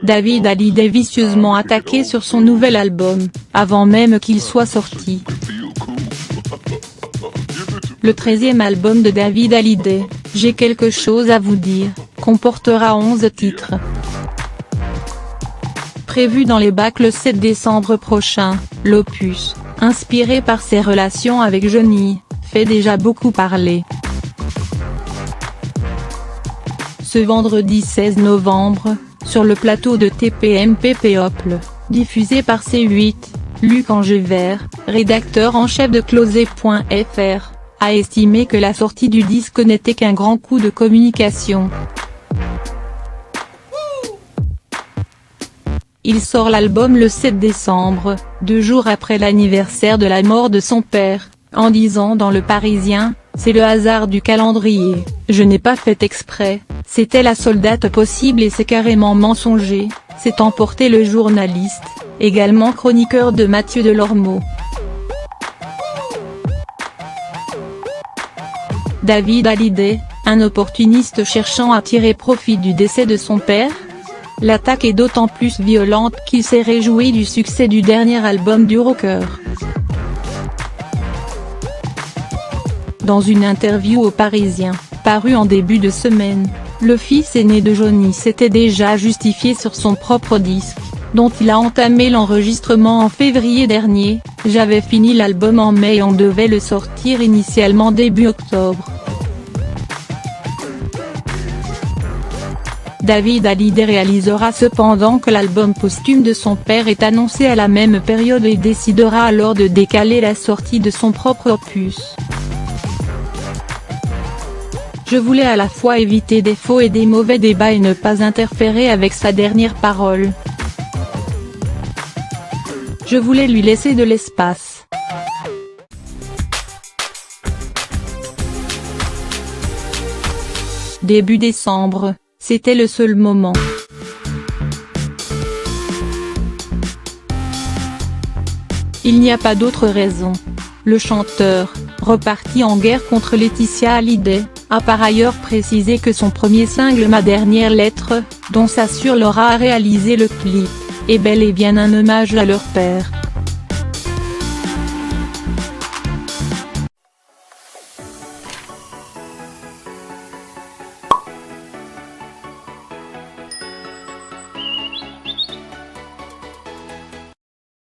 David Hallyday vicieusement attaqué sur son nouvel album, avant même qu'il soit sorti. Le 13e album de David Hallyday, J'ai quelque chose à vous dire, comportera 11 titres. Prévu dans les bacs le 7 décembre prochain, l'opus, inspiré par ses relations avec Johnny, fait déjà beaucoup parler. Ce vendredi 16 novembre, sur le plateau de TPMP People, diffusé par C8, Luc Angevert, rédacteur en chef de Closet.fr, a estimé que la sortie du disque n'était qu'un grand coup de communication. Il sort l'album le 7 décembre, 2 jours après l'anniversaire de la mort de son père, en disant dans Le Parisien, « C'est le hasard du calendrier, je n'ai pas fait exprès, c'était la seule date possible et c'est carrément mensonger », s'est emporté le journaliste, également chroniqueur de Mathieu Delormeau. David Hallyday, un opportuniste cherchant à tirer profit du décès de son père ? L'attaque est d'autant plus violente qu'il s'est réjoui du succès du dernier album du rocker. Dans une interview au Parisien, parue en début de semaine, le fils aîné de Johnny s'était déjà justifié sur son propre disque, dont il a entamé l'enregistrement en février dernier. « J'avais fini l'album en mai et on devait le sortir initialement début octobre. » David Hallyday réalisera cependant que l'album posthume de son père est annoncé à la même période et décidera alors de décaler la sortie de son propre opus. Je voulais à la fois éviter des faux et des mauvais débats et ne pas interférer avec sa dernière parole. Je voulais lui laisser de l'espace. Début décembre, c'était le seul moment. Il n'y a pas d'autre raison. Le chanteur, reparti en guerre contre Laetitia Hallyday, a par ailleurs précisé que son premier single Ma dernière lettre, dont s'assure Laura a réalisé le clip, est bel et bien un hommage à leur père.